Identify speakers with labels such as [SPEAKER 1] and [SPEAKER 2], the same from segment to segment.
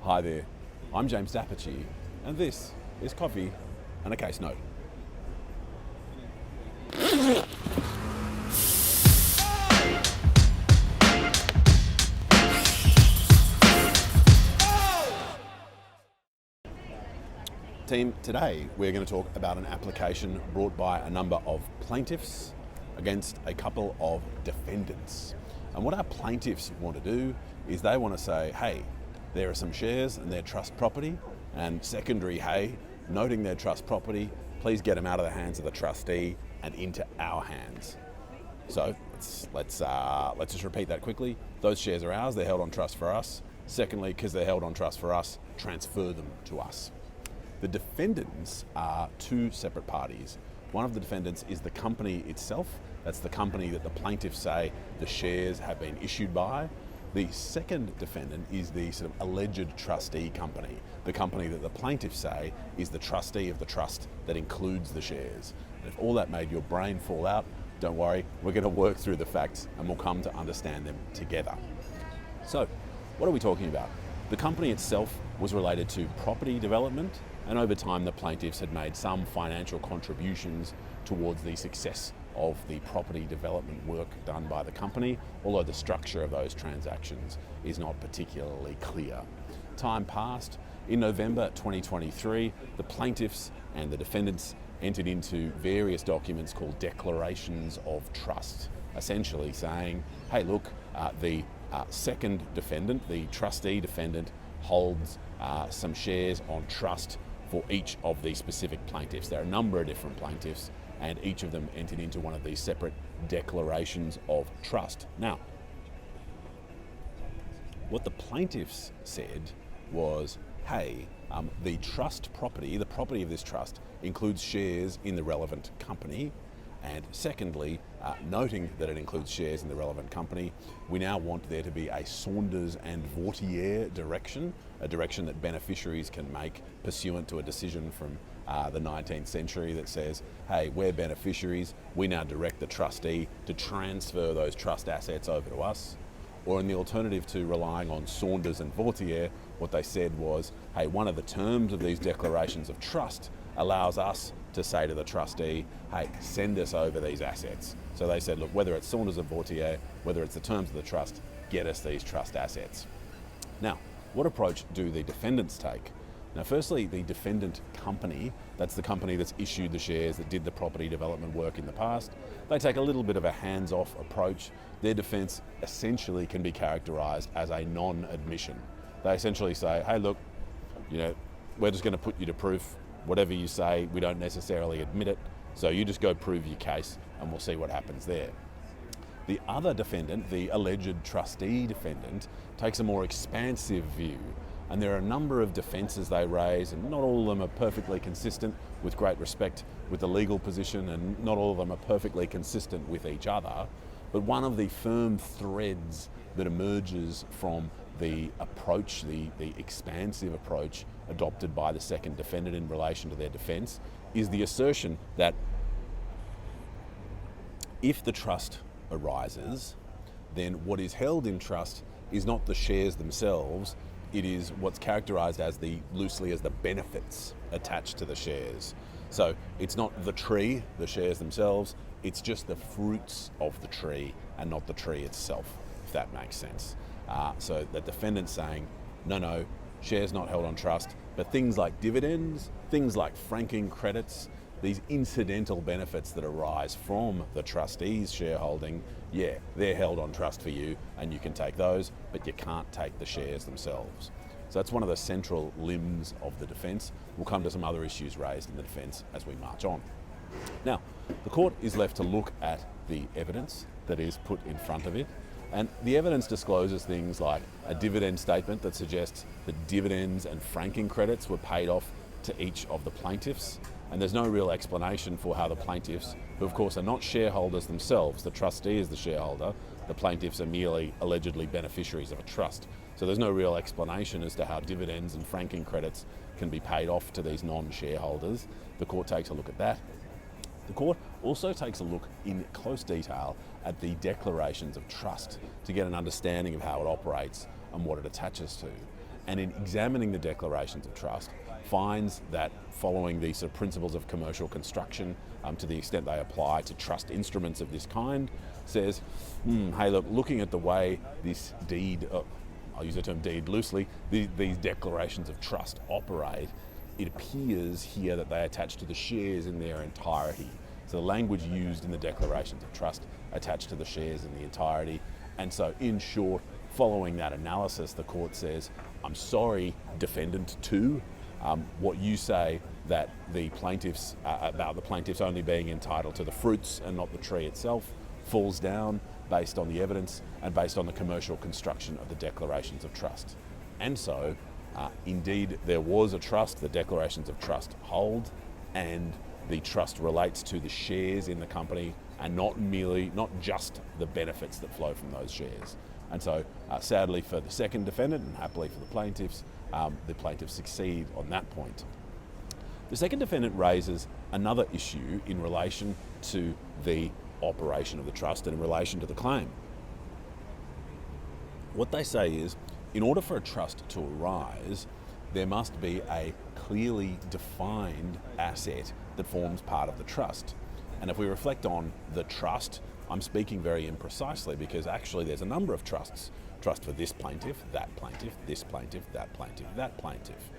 [SPEAKER 1] Hi there, I'm James Dapperchi, and this is Coffee and a Case Note. Team, today we're going to talk about an application brought by a number of plaintiffs against a couple of defendants. And what our plaintiffs want to do is they want to say, hey, there are some shares in their trust property, and secondary, hey, noting their trust property, please get them out of the hands of the trustee and into our hands. So let's just repeat that quickly. Those shares are ours, they're held on trust for us. Secondly, because they're held on trust for us, transfer them to us. The defendants are two separate parties. One of the defendants is the company itself. That's the company that the plaintiffs say the shares have been issued by. The second defendant is the sort of alleged trustee company, the company that the plaintiffs say is the trustee of the trust that includes the shares. And if all that made your brain fall out, don't worry, we're going to work through the facts and we'll come to understand them together. So, what are we talking about? The company itself was related to property development, and over time the plaintiffs had made some financial contributions towards the success of the property development work done by the company, although the structure of those transactions is not particularly clear. Time passed. In November 2023, the plaintiffs and the defendants entered into various documents called declarations of trust, essentially saying, hey look, the second defendant, the trustee defendant, holds some shares on trust for each of these specific plaintiffs. There are a number of different plaintiffs, and each of them entered into one of these separate declarations of trust. Now, what the plaintiffs said was, hey, the trust property, the property of this trust, includes shares in the relevant company. And secondly, noting that it includes shares in the relevant company, we now want there to be a Saunders and Vautier direction, a direction that beneficiaries can make pursuant to a decision from the 19th century that says, hey, we're beneficiaries, we now direct the trustee to transfer those trust assets over to us. Or in the alternative to relying on Saunders and Vautier, what they said was, hey, one of the terms of these declarations of trust allows us to say to the trustee, hey, send us over these assets. So they said, look, whether it's Saunders or Vautier, whether it's the terms of the trust, get us these trust assets. Now, what approach do the defendants take? Now, firstly, the defendant company, that's the company that's issued the shares, that did the property development work in the past, they take a little bit of a hands-off approach. Their defense essentially can be characterized as a non-admission. They essentially say, hey, look, we're just going to put you to proof. Whatever you say, we don't necessarily admit it, so you just go prove your case and we'll see what happens there. The other defendant, the alleged trustee defendant, takes a more expansive view, and there are a number of defences they raise, and not all of them are perfectly consistent, with great respect with the legal position, and not all of them are perfectly consistent with each other. But one of the firm threads that emerges from the approach, the expansive approach adopted by the second defendant in relation to their defence, is the assertion that if the trust arises, then what is held in trust is not the shares themselves, it is what's characterised as loosely as the benefits attached to the shares. So it's not the tree, the shares themselves, it's just the fruits of the tree and not the tree itself, if that makes sense. So the defendant's saying, no, shares not held on trust, but things like dividends, things like franking credits, these incidental benefits that arise from the trustee's shareholding, yeah, they're held on trust for you and you can take those, but you can't take the shares themselves. So that's one of the central limbs of the defence. We'll come to some other issues raised in the defence as we march on. Now, the court is left to look at the evidence that is put in front of it, and the evidence discloses things like a dividend statement that suggests that dividends and franking credits were paid off to each of the plaintiffs, and there's no real explanation for how the plaintiffs, who of course are not shareholders themselves, the trustee is the shareholder, the plaintiffs are merely allegedly beneficiaries of a trust. So there's no real explanation as to how dividends and franking credits can be paid off to these non-shareholders. The court takes a look at that. The court also takes a look in close detail at the declarations of trust to get an understanding of how it operates and what it attaches to. and in examining the declarations of trust, finds that following the sort of principles of commercial construction, to the extent they apply to trust instruments of this kind, says, hey, look, looking at the way this deed, I'll use the term deed loosely, these declarations of trust operate, it appears here that they attach to the shares in their entirety. So the language used in the declarations of trust attached to the shares in the entirety. And so in short, following that analysis, the court says, I'm sorry, defendant two, what you say that the plaintiffs, about the plaintiffs only being entitled to the fruits and not the tree itself, falls down based on the evidence and based on the commercial construction of the declarations of trust. And so, indeed, there was a trust, the declarations of trust hold, and the trust relates to the shares in the company and not just the benefits that flow from those shares. And so, sadly for the second defendant and happily for the plaintiffs succeed on that point. The second defendant raises another issue in relation to the operation of the trust and in relation to the claim. What they say is, in order for a trust to arise, there must be a clearly defined asset that forms part of the trust. And if we reflect on the trust, I'm speaking very imprecisely because actually there's a number of trusts. Trust for this plaintiff, this plaintiff, that plaintiff, that plaintiff.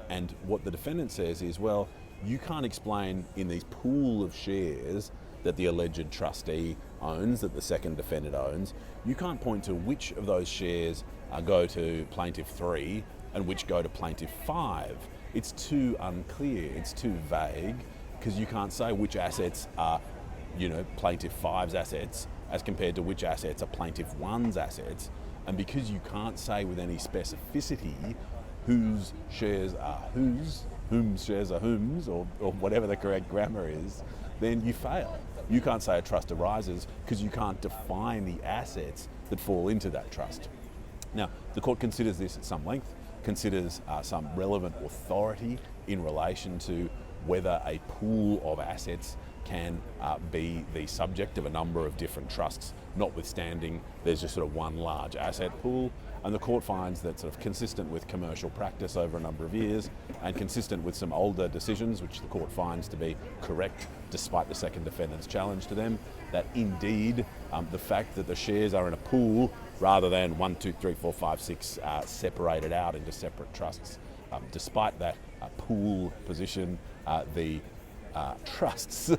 [SPEAKER 1] And what the defendant says is, well, you can't explain in these pool of shares that the alleged trustee owns, that the second defendant owns, you can't point to which of those shares go to plaintiff 3 and which go to plaintiff 5. It's too unclear, it's too vague, because you can't say which assets are, plaintiff 5's assets as compared to which assets are plaintiff 1's assets. And because you can't say with any specificity whose shares are whose shares are whom's, or whatever the correct grammar is, then you fail. You can't say a trust arises because you can't define the assets that fall into that trust. Now, the court considers this at some length, considers some relevant authority in relation to whether a pool of assets can be the subject of a number of different trusts, notwithstanding there's just sort of one large asset pool. And the court finds that, sort of consistent with commercial practice over a number of years and consistent with some older decisions, which the court finds to be correct despite the second defendant's challenge to them, that indeed the fact that the shares are in a pool rather than 1, 2, 3, 4, 5, 6 separated out into separate trusts, despite that pool position, the trusts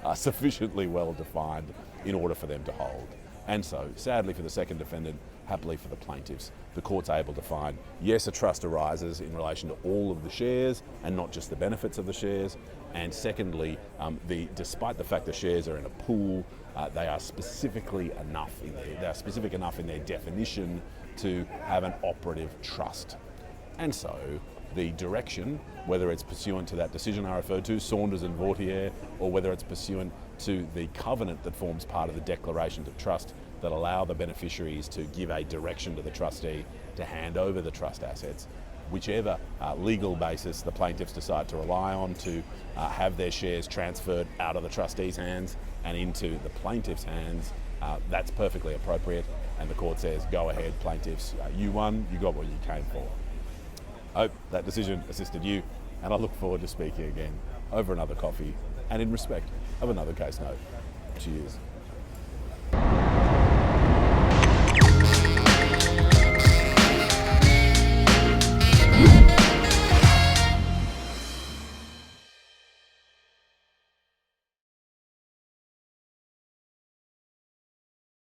[SPEAKER 1] are sufficiently well defined in order for them to hold. And so, sadly for the second defendant, happily for the plaintiffs, the court's able to find, yes, a trust arises in relation to all of the shares and not just the benefits of the shares. And secondly, despite the fact the shares are in a pool, they are specific enough in their definition to have an operative trust. And so, the direction, whether it's pursuant to that decision I referred to, Saunders and Vautier, or whether it's pursuant to the covenant that forms part of the declarations of trust that allow the beneficiaries to give a direction to the trustee to hand over the trust assets, whichever legal basis the plaintiffs decide to rely on to have their shares transferred out of the trustee's hands and into the plaintiff's hands, that's perfectly appropriate. And the court says, go ahead, plaintiffs, you won, you got what you came for. I hope that decision assisted you, and I look forward to speaking again over another coffee and in respect of another case note. Cheers.